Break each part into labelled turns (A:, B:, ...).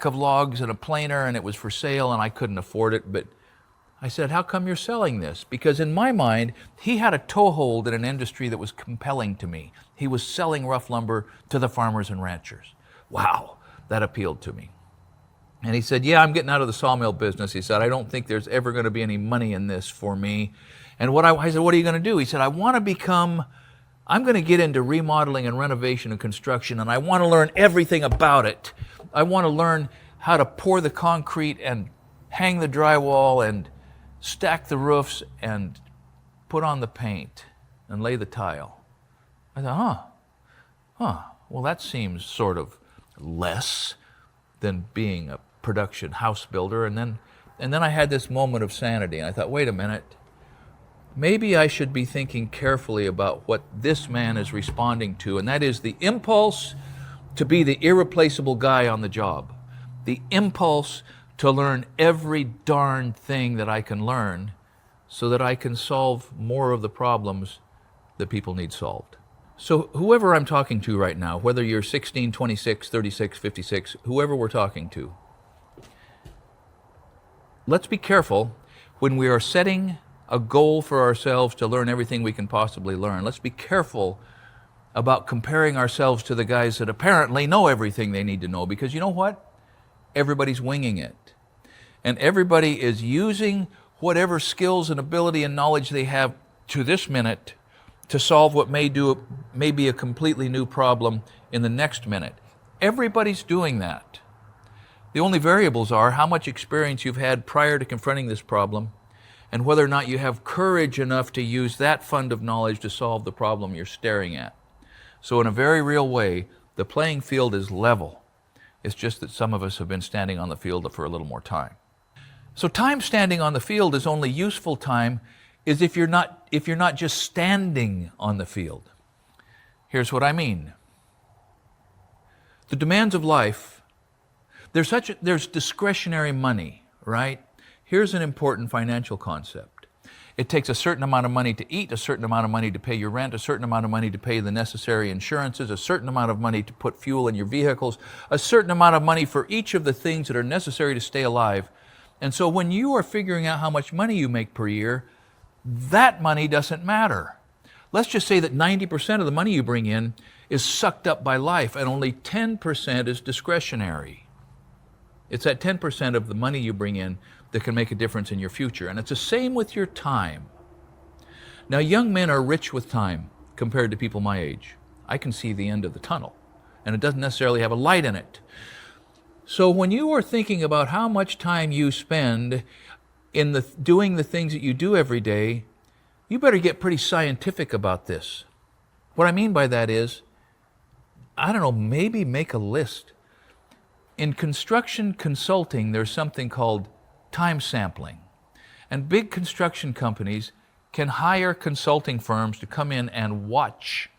A: of logs and a planer, and it was for sale, and I couldn't afford it. But I said, how come you're selling this? Because in my mind, he had a toehold in an industry that was compelling to me. He was selling rough lumber to the farmers and ranchers. Wow, that appealed to me. And he said, yeah, I'm getting out of the sawmill business. He said, I don't think there's ever going to be any money in this for me. And I said, what are you going to do? He said, I'm going to get into remodeling and renovation and construction, and I want to learn everything about it. I want to learn how to pour the concrete and hang the drywall and stack the roofs and put on the paint and lay the tile. I thought, well, that seems sort of less than being a production house builder. And then I had this moment of sanity, and I thought, wait a minute, maybe I should be thinking carefully about what this man is responding to, and that is the impulse to be the irreplaceable guy on the job, the impulse to learn every darn thing that I can learn so that I can solve more of the problems that people need solved. So whoever I'm talking to right now, whether you're 16, 26, 36, 56, whoever we're talking to, let's be careful when we are setting a goal for ourselves to learn everything we can possibly learn. Let's be careful about comparing ourselves to the guys that apparently know everything they need to know, because you know what? Everybody's winging it. And everybody is using whatever skills and ability and knowledge they have to this minute to solve what may be a completely new problem in the next minute. Everybody's doing that. The only variables are how much experience you've had prior to confronting this problem and whether or not you have courage enough to use that fund of knowledge to solve the problem you're staring at. So in a very real way, the playing field is level. It's just that some of us have been standing on the field for a little more time. So time standing on the field is only useful time is if you're not just standing on the field. Here's what I mean. The demands of life, there's discretionary money, right? Here's an important financial concept. It takes a certain amount of money to eat, a certain amount of money to pay your rent, a certain amount of money to pay the necessary insurances, a certain amount of money to put fuel in your vehicles, a certain amount of money for each of the things that are necessary to stay alive. And so when you are figuring out how much money you make per year, that money doesn't matter. Let's just say that 90% of the money you bring in is sucked up by life and only 10% is discretionary. It's that 10% of the money you bring in that can make a difference in your future. And it's the same with your time. Now, young men are rich with time compared to people my age. I can see the end of the tunnel, and it doesn't necessarily have a light in it. So when you are thinking about how much time you spend in doing the things that you do every day, you better get pretty scientific about this. What I mean by that is, maybe make a list. In construction consulting, there's something called time sampling. And big construction companies can hire consulting firms to come in and watch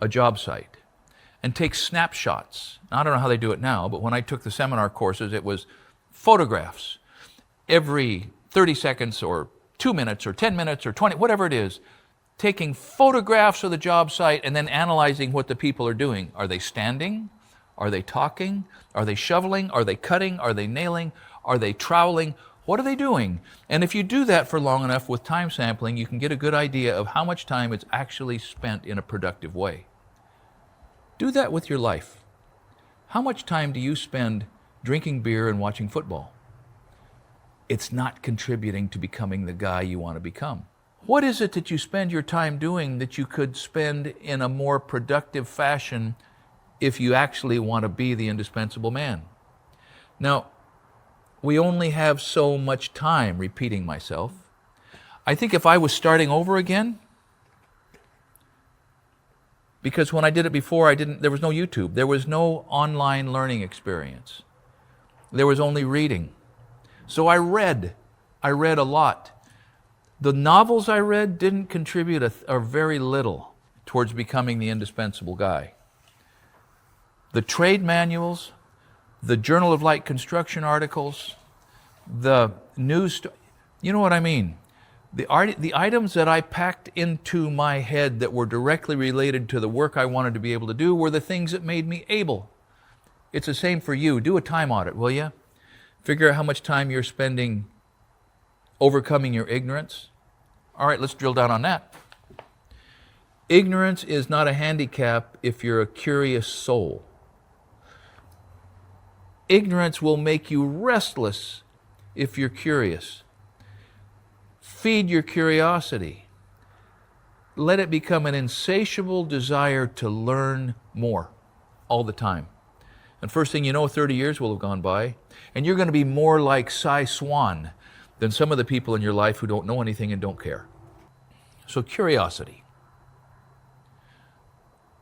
A: a job site and take snapshots. Now, I don't know how they do it now, but when I took the seminar courses, it was photographs every 30 seconds or 2 minutes or 10 minutes or 20, whatever it is, taking photographs of the job site and then analyzing what the people are doing. Are they standing? Are they talking? Are they shoveling? Are they cutting? Are they nailing? Are they troweling? What are they doing? And if you do that for long enough with time sampling, you can get a good idea of how much time it's actually spent in a productive way. Do that with your life. How much time do you spend drinking beer and watching football? It's not contributing to becoming the guy you want to become. What is it that you spend your time doing that you could spend in a more productive fashion if you actually want to be the indispensable man? Now, we only have so much time, repeating myself. I think if I was starting over again, because when I did it before, there was no YouTube. There was no online learning experience. There was only reading. So I read a lot. The novels I read didn't contribute or very little towards becoming the indispensable guy. The trade manuals, the Journal of Light Construction articles, the news, you know what I mean? The items that I packed into my head that were directly related to the work I wanted to be able to do were the things that made me able. It's the same for you. Do a time audit, will you? Figure out how much time you're spending overcoming your ignorance. All right, let's drill down on that. Ignorance is not a handicap if you're a curious soul. Ignorance will make you restless if you're curious. Feed your curiosity. Let it become an insatiable desire to learn more all the time. And first thing you know, 30 years will have gone by, and you're going to be more like Cy Swan than some of the people in your life who don't know anything and don't care. So curiosity.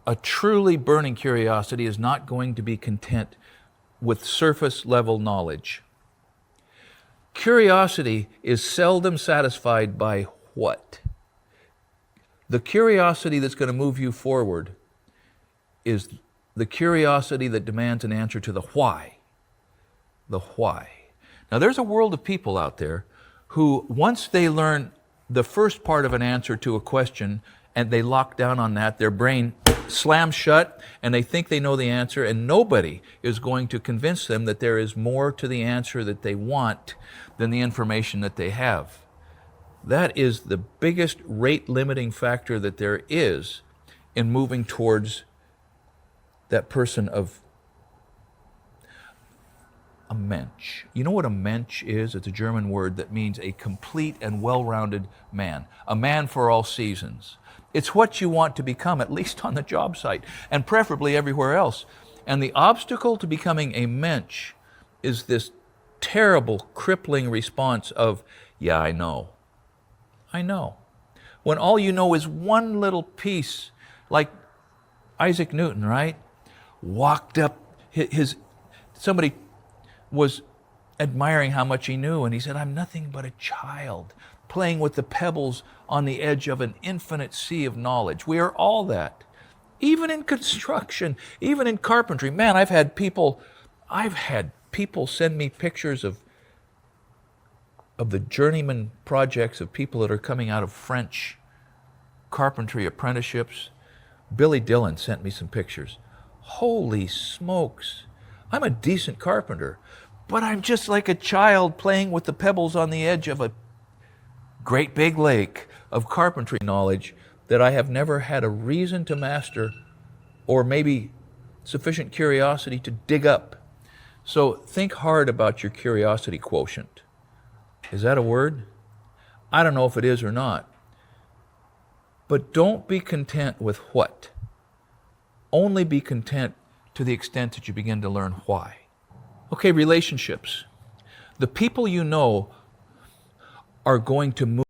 A: A truly burning curiosity is not going to be content with surface level knowledge. Curiosity is seldom satisfied by what? The curiosity that's going to move you forward is the curiosity that demands an answer to the why. The why. Now there's a world of people out there who, once they learn the first part of an answer to a question and they lock down on that, their brain slams shut and they think they know the answer, and nobody is going to convince them that there is more to the answer that they want than the information that they have. That is the biggest rate limiting factor that there is in moving towards that person of a mensch. You know what a mensch is? It's a German word that means a complete and well-rounded man. A man for all seasons. It's what you want to become, at least on the job site, and preferably everywhere else. And the obstacle to becoming a mensch is this terrible, crippling response of, yeah, I know. I know. When all you know is one little piece, like Isaac Newton, right? Walked up, somebody was admiring how much he knew, and he said, I'm nothing but a child, playing with the pebbles on the edge of an infinite sea of knowledge. We are all that. Even in construction, even in carpentry. Man, I've had people send me pictures of the journeyman projects of people that are coming out of French carpentry apprenticeships. Billy Dillon sent me some pictures. Holy smokes. I'm a decent carpenter, but I'm just like a child playing with the pebbles on the edge of a great big lake of carpentry knowledge that I have never had a reason to master, or maybe sufficient curiosity to dig up. So think hard about your curiosity quotient. Is that a word? I don't know if it is or not. But don't be content with what. Only be content to the extent that you begin to learn why. Okay, relationships. The people you know are going to move